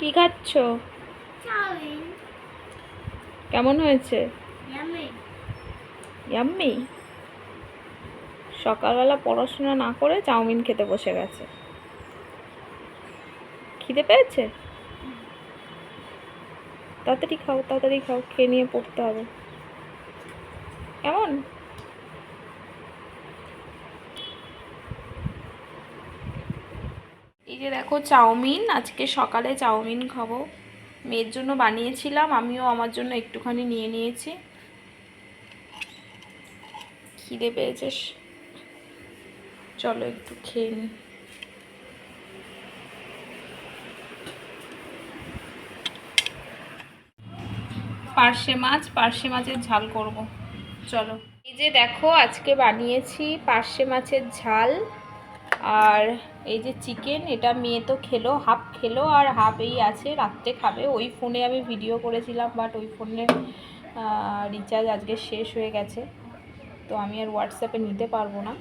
কি খাচ্ছ? চাউমিন। কেমন হয়েছে? ইয়াম্মি। ইয়াম্মি। সকালবেলা পড়াশোনা না করে চাউমিন খেতে বসে গেছে। খিদে পেয়েছে? তাড়াতাড়ি খাও, তাড়াতাড়ি খাও, খেয়ে নিয়ে পড়তে হবে। কেমন? এই যে দেখো চাউমিন, আজকে সকালে চাউমিন খাবো। মেয়ের জন্য বানিয়েছিলাম, আমিও আমার জন্য একটুখানি নিয়ে নিয়েছি। খিদে পেয়েছে, চলো একটু খেয়ে নিই। পার্শে মাছের ঝাল করব। চলো, এই যে দেখো আজকে বানিয়েছি পার্শে মাছের ঝাল। আর এই যে চিকেন, এটা মেয়ে তো খেলো, হাফ খেলো আর হাফ এই আছে, রাত্রে খাবে। ওই ফোনে আমি ভিডিও করেছিলাম, বাট ওই ফোনের রিচার্জ আজকে শেষ হয়ে গেছে, তো আমি আর হোয়াটসঅ্যাপে নিতে পারবো না,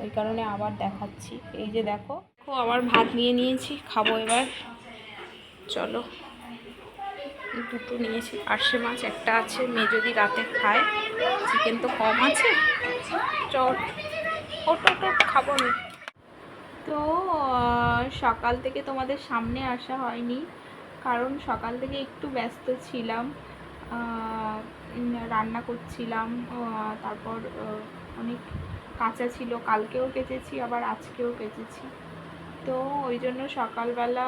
ওই কারণে আবার দেখাচ্ছি। এই যে দেখো আমার ভাত নিয়ে নিয়েছি, খাবো এবার। চলো, দুটো নিয়েছি, পার্শে মাছ একটা আছে, মেয়ে যদি রাতে খায়, চিকেন তো কম আছে। চল ওটা খাবো আমি। তো সকাল থেকে তোমাদের সামনে আসা হয়নি, কারণ সকাল থেকে একটু ব্যস্ত ছিলাম, রান্না করছিলাম, তারপর অনেক কাঁচা ছিল, কালকেও কেচেছি আবার আজকেও কেচেছি। তো ওই জন্য সকালবেলা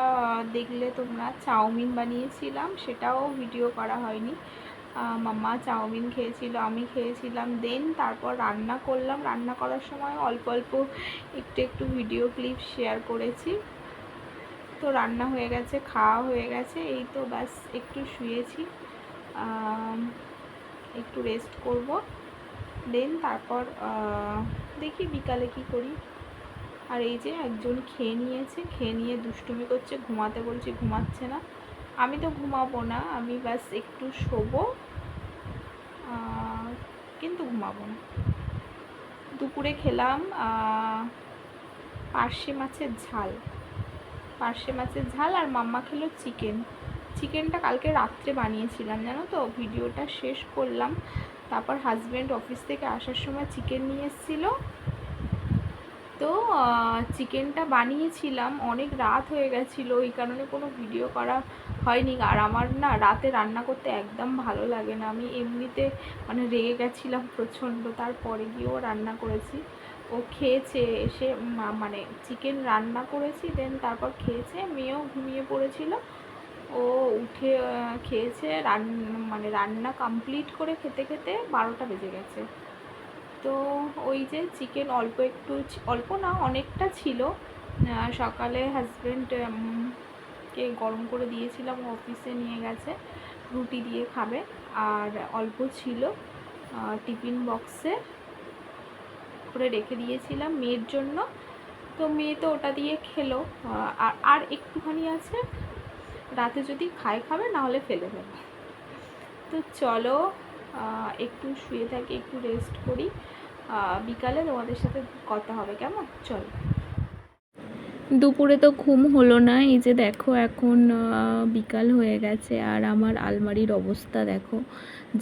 দেখলে তোমরা চাউমিন বানিয়েছিলাম, সেটাও ভিডিও করা হয়নি। মাম্মা চাউমিন খেয়েছিল, আমি খেয়েছিলাম, দেন তারপর রান্না করলাম। রান্না করার সময় অল্প অল্প একটু ভিডিও ক্লিপ শেয়ার করেছি। তো রান্না হয়ে গেছে, খাওয়া হয়ে গেছে, এই তো ব্যাস একটু শুয়েছি, একটু রেস্ট করব, দেন তারপর দেখি বিকালে কি করি। আর এই যে একজন খেয়ে নিয়েছে, খেয়ে নিয়ে দুষ্টুমি করছে, ঘুমাতে বলছি, ঘুমাচ্ছে না। আমি তো ঘুমাবো না, আমি ব্যাস একটু শোবো, কিন্তু ঘুমাবো না। দুপুরে খেলাম পার্শে মাছের ঝাল, আর মাম্মা খেলো চিকেনটা কালকে রাত্রে বানিয়েছিলাম, জানো তো, ভিডিওটা শেষ করলাম। তারপর হাজব্যান্ড অফিস থেকে আসার সময় চিকেন নিয়ে এসেছিলো, তো চিকেনটা বানিয়েছিলাম, অনেক রাত হয়ে গেছিলো, এই কারণে কোনো ভিডিও করা হয়নি। আর আমার না রাতে রান্না করতে একদম ভালো লাগে না, আমি এমনিতে মানে রেগে গেছিলাম প্রচণ্ড, তারপরে গিয়েও রান্না করেছি। ও খেয়েছে এসে, মানে চিকেন রান্না করেছি, দেন তারপর খেয়েছে, মেয়েও ঘুমিয়ে পড়েছিল, ও উঠে খেয়েছে, মানে রান্না কমপ্লিট করে খেতে খেতে 12টা বেজে গেছে। তো ওই যে চিকেন অল্প না অনেকটা ছিল, সকালে হাজব্যান্ডকে গরম করে দিয়েছিলাম, অফিসে নিয়ে গেছে, রুটি দিয়ে খাবে, আর অল্প ছিল টিফিন বক্সে করে রেখে দিয়েছিলাম মেয়ের জন্য। তো মেয়ে তো ওটা দিয়ে খেলো, আর একটুখানি আছে, রাতে যদি খাবে, নাহলে ফেলে দেবে। তো চলো একটু শুয়ে থাকি, একটু রেস্ট করি, বিকালে তোমাদের সাথে কথা হবে, কেমন? চলো। দুপুরে তো ঘুম হলো না, এই যে দেখো এখন বিকাল হয়ে গেছে, আর আমার আলমারির অবস্থা দেখো।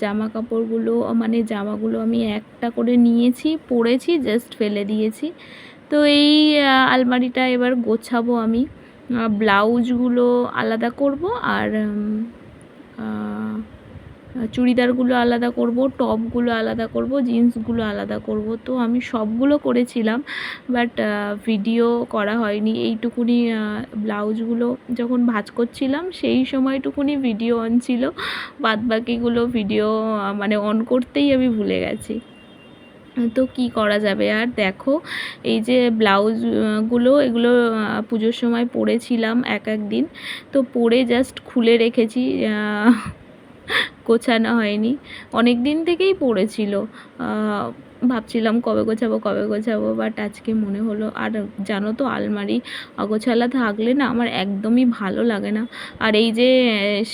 জামা কাপড়গুলো, মানে জামাগুলো আমি একটা করে নিয়েছি, পরেছি, জাস্ট ফেলে দিয়েছি। তো এই আলমারিটা এবার গোছাবো আমি, ব্লাউজগুলো আলাদা করব, আর চুড়িদারগুলো আলাদা করব, টপগুলো আলাদা করব, জিন্সগুলো আলাদা করব। তো আমি সবগুলো করেছিলাম, বাট ভিডিও করা হয়নি। এইটুকুনি ব্লাউজগুলো যখন ভাঁজ করছিলাম সেই সময়টুকুনি ভিডিও অন ছিল, বাদবাকিগুলো ভিডিও মানে অন করতেই আমি ভুলে গেছি। তো কি করা যাবে আর। দেখো এই যে ব্লাউজগুলো, এগুলো পুজোর সময় পরেছিলাম একদিন, তো পরে জাস্ট খুলে রেখেছি, গোছানো হয়নি, অনেক দিন থেকেই পড়েছিল, ভাবছিলাম কবে গোছাবো, বাট আজকে মনে হলো। আর জানো তো আলমারি অগোছালা থাকলে না আমার একদমই ভালো লাগে না। আর এই যে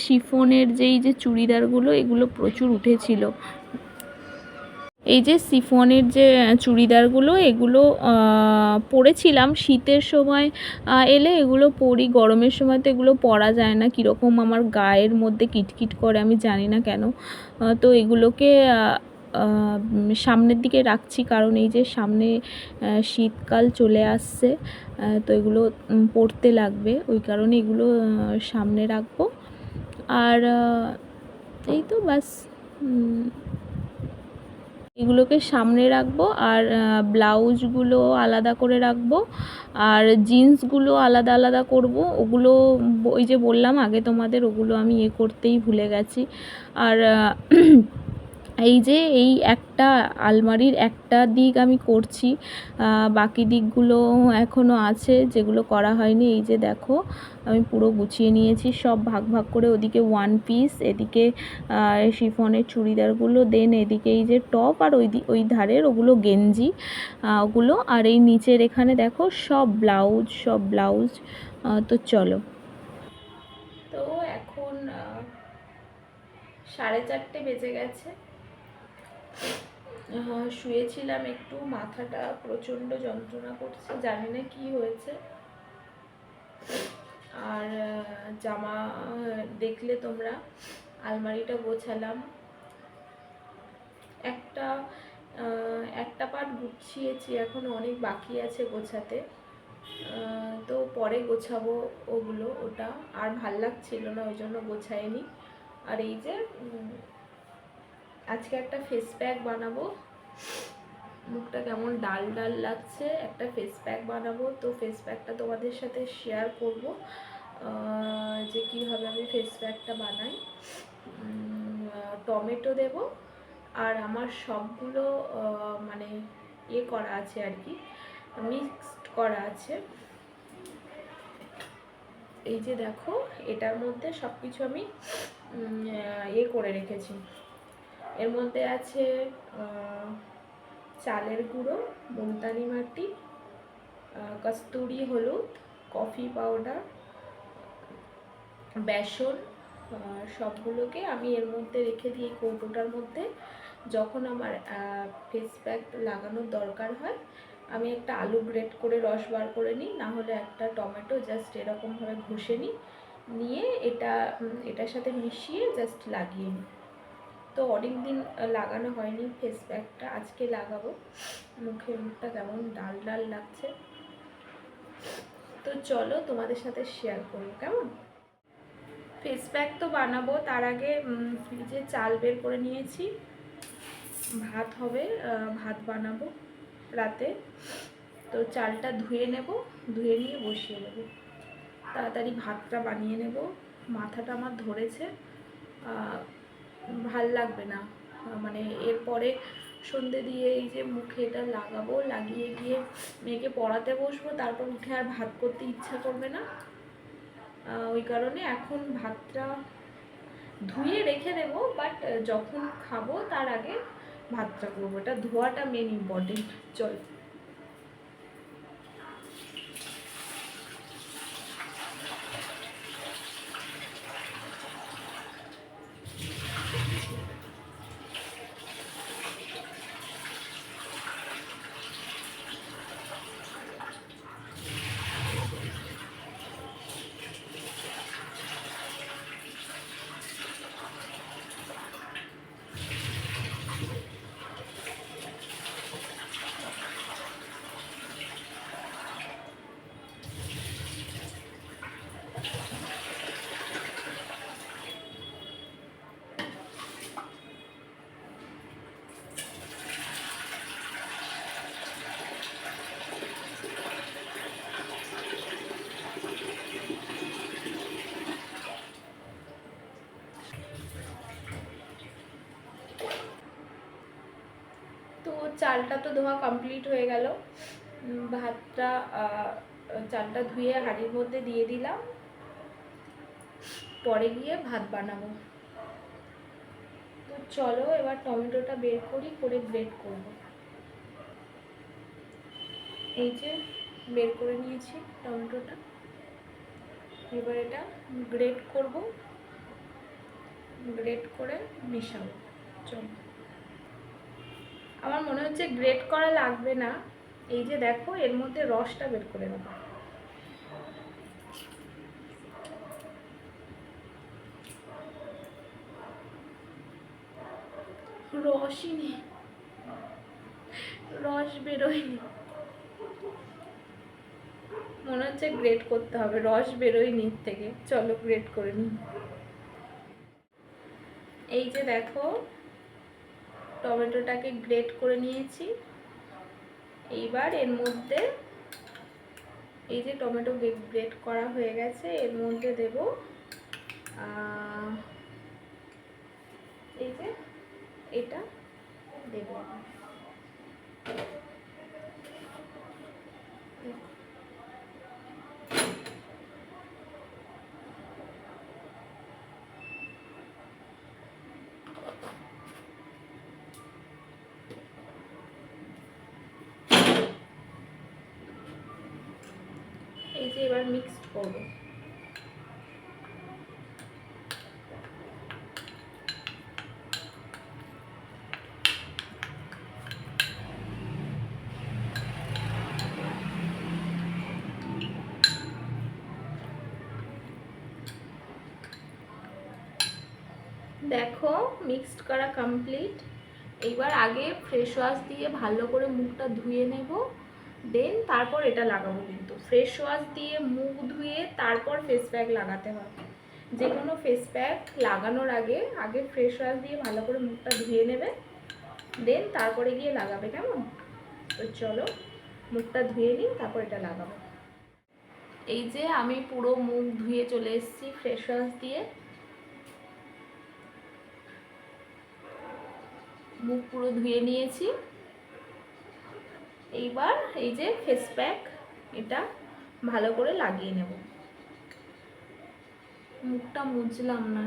শিফনের যে চুড়িদারগুলো, এগুলো প্রচুর উঠেছিল, এই যে শিফনের যে চুড়িদারগুলো, এগুলো পরেছিলাম শীতের সময় এলে এগুলো পরি, গরমের সময় তো এগুলো পরা যায় না, কীরকম আমার গায়ের মধ্যে কিটকিট করে আমি জানি না কেন। তো এগুলোকে সামনের দিকে রাখছি, কারণ এই যে সামনে শীতকাল চলে আসছে, তো এগুলো পরতে লাগবে, ওই কারণে এগুলো সামনে রাখবো। আর এই তো বাস, এগুলোকে সামনে রাখবো, আর ব্লাউজগুলো আলাদা করে রাখবো, আর জিন্সগুলো আলাদা আলাদা করব। ওগুলো ওই যে বললাম আগে তোমাদের, ওগুলো আমি করতেই ভুলে গেছি। আর এই যে এই একটা আলমারির একটা দিক আমি করছি, বাকি দিকগুলো এখনও আছে যেগুলো করা হয়নি। এই যে দেখো আমি পুরো গুছিয়ে নিয়েছি সব ভাগ ভাগ করে, ওদিকে ওয়ান পিস, এদিকে শিফনের চুড়িদারগুলো, দেন এদিকে এই যে টপ, আর ওই ধারের ওগুলো গেঞ্জি ওগুলো, আর এই নিচের এখানে দেখো সব ব্লাউজ। তো চলো, তো এখন 4:30 বেজে গেছে। শুয়েছিলাম একটু, মাথাটা প্রচণ্ড যন্ত্রণা করছে, জানি না কি হয়েছে। আর জামা দেখলে তোমরা, আলমারিটা গোছালাম, একটা পার্ট গুছিয়েছি, এখন অনেক বাকি আছে গোছাতে, তো পরে গোছাবো ওটা। আর ভাল লাগছিল না, ওই জন্য গোছাইনি। আর এই যে আজকে একটা ফেস প্যাক বানাবো, মুখটা কেমন ডাল ডাল লাগছে, একটা ফেস প্যাক বানাবো। তো ফেস প্যাকটা তোমাদের সাথে শেয়ার করব যে কীভাবে আমি ফেস প্যাকটা বানাই। টমেটো দেব, আর আমার সবগুলো মানে করা আছে আর কি, মিক্সড করা আছে। এই যে দেখো, এটার মধ্যে সব কিছু আমি করে রেখেছি। এর মধ্যে আছে চালের গুঁড়ো, মুলতানি মাটি, কস্তুরি হলুদ, কফি পাউডার, বেসন, সবগুলোকে আমি এর মধ্যে রেখে দিই কৌটোটার মধ্যে। যখন আমার ফেস প্যাক লাগানোর দরকার হয়, আমি একটা আলু গ্রেট করে রস বার করে নিই, না হলে একটা টমেটো জাস্ট এরকমভাবে ঘষে নিয়ে এটার সাথে মিশিয়ে জাস্ট লাগিয়ে নিই। তো অনেক দিন লাগানো হয়নি ফেস প্যাকটা, আজকে লাগাবো। মুখটা কেমন ডাল ডাল লাগছে, তো চলো তোমাদের সাথে শেয়ার করবো কেমন। ফেস প্যাক তো বানাবো, তার আগে ফ্রিজে চাল বের করে নিয়েছি, ভাত হবে, ভাত বানাবো রাতে। তো চালটা ধুয়ে নেব, ধুয়ে নিয়ে বসিয়ে দেবো, তাড়াতাড়ি ভাতটা বানিয়ে নেব। মাথাটা আমার ধরেছে, ভাল লাগবে না, মানে এরপরে সন্ধে দিয়ে এই যে মুখে এটা লাগাবো, লাগিয়ে গিয়ে মেয়েকে পড়াতে বসবো, তারপর উঠে আর ভাত করতে ইচ্ছা করবে না। ওই কারণে এখন ভাতটা ধুয়ে রেখে দেব, বাট যখন খাবো তার আগে ভাতটা করবো, এটা ধোয়াটা মেন ইম্পর্টেন্ট। চল, তো চালটা তো ধোয়া কমপ্লিট হয়ে গেল, ভাতটা চালটা ধুয়ে হাঁড়ির মধ্যে দিয়ে দিলাম, পরে গিয়ে ভাত বানাবো। তো চলো এবার টমেটোটা বের করি, করে গ্রেট করব। এই যে বের করে নিয়েছি টমেটোটা, এবার এটা গ্রেট করব, গ্রেট করে মেশাবো। চলো, আমার মনে হচ্ছে গ্রেট করা লাগবে না। এই যে দেখো, এর মধ্যে রসটা বের করে নেবো। রসই নেই, রস বেরোয়নি। মনে হচ্ছে গ্রেট করতে হবে, রস বেরোয়নি এর থেকে। চলো গ্রেট করে নিই। এই যে দেখো, টমেটোটাকে গ্রেট করে নিয়েছি। এইবার এর মধ্যে, এই যে টমেটো গ্রেট করা হয়ে গেছে, এর মধ্যে দেব এই যে এটা দেব। এই যে এবার মিক্সড করব। দেখো মিক্সড করা কমপ্লিট। এইবার আগে ফ্রেশ ওয়াশ দিয়ে ভালো করে মুখটা ধুয়ে নেব, দেন তারপর এটা লাগাবো। কিন্তু ফ্রেশ ওয়াশ দিয়ে মুখ ধুয়ে তারপর ফেস প্যাক লাগাতে হয়। যে কোনো ফেস প্যাক লাগানোর আগে আগে ফ্রেশ ওয়াশ দিয়ে ভালো করে মুখটা ধুয়ে নেবে, দেন তারপরে গিয়ে লাগাবে, কেমন? তো চলো মুখটা ধুয়ে নিই, তারপর এটা লাগাবো। এই যে আমি পুরো মুখ ধুয়ে চলে এসেছি ফ্রেশ ওয়াশ দিয়ে। মুখ পুরো ধুয়ে নিয়েছি। এইবার এই যে ফেস প্যাক, এটা ভালো করে লাগিয়ে নেব। মুখটা মুছলাম না।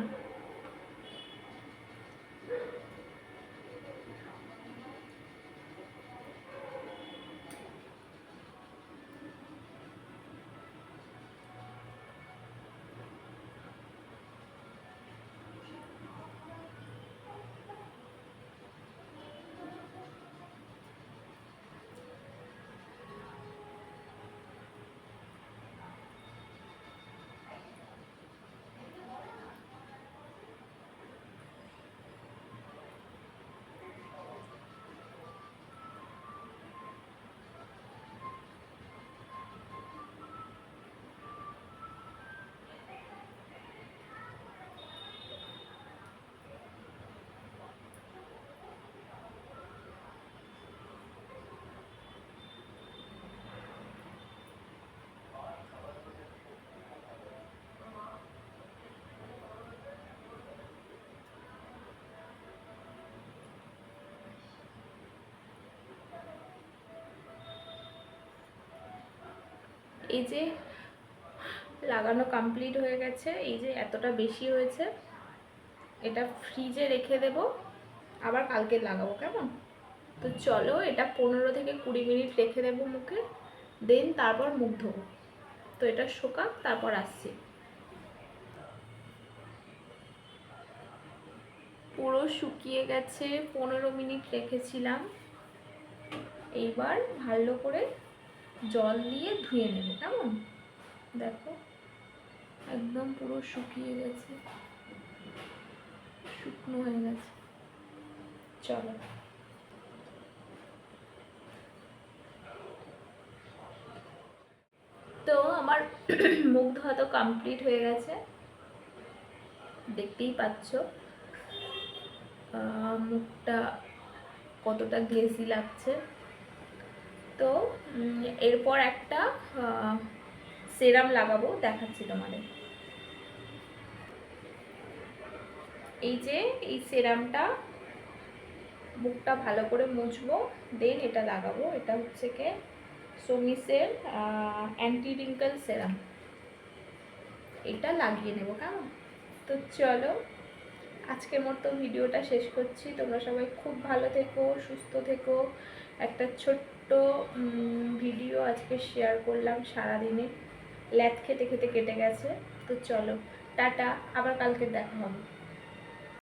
এই যে লাগানো কমপ্লিট হয়ে গেছে। এই যে এতটা বেশি হয়েছে, এটা ফ্রিজে রেখে দেব, আবার কালকে লাগাবো, কেমন? তো চলো এটা 15 থেকে 20 মিনিট রেখে দেবো মুখে, দেন তারপর মুখ ধোবো। তো এটা শোকাক, তারপর আসছি। পুরো শুকিয়ে গেছে, 15 মিনিট রেখেছিলাম। এইবার ভালো করে জল দিয়ে ধুয়ে নেব, কেমন? দেখো একদম পুরো শুকিয়ে গেছে, শুকনো হয়ে গেছে। চলো তো আমার মুখ ধোয়া তো কমপ্লিট হয়ে গেছে, দেখতেই পাচ্ছ মুখটা কতটা গ্লেজি লাগছে। তো এরপর একটা সেরাম লাগাবো, দেখাচ্ছি তোমাদের। এই যে এই সেরামটা, মুখটা ভালো করে মুছবো, দেন এটা লাগাবো। এটা হচ্ছে কি সোমিসের অ্যান্টি রিঙ্কেল সেরাম। এটা লাগিয়ে নেব, কেমন? তো চলো আজকের মতো ভিডিওটা শেষ করছি। তোমরা সবাই খুব ভালো থেকো, সুস্থ থেকো। একটা ছোট্ট ভিডিও আজকে শেয়ার করলাম সারাদিনে, ল্যাদ খেতে খেতে কেটে গেছে। তো চলো টাটা, আবার কালকে দেখা হবে।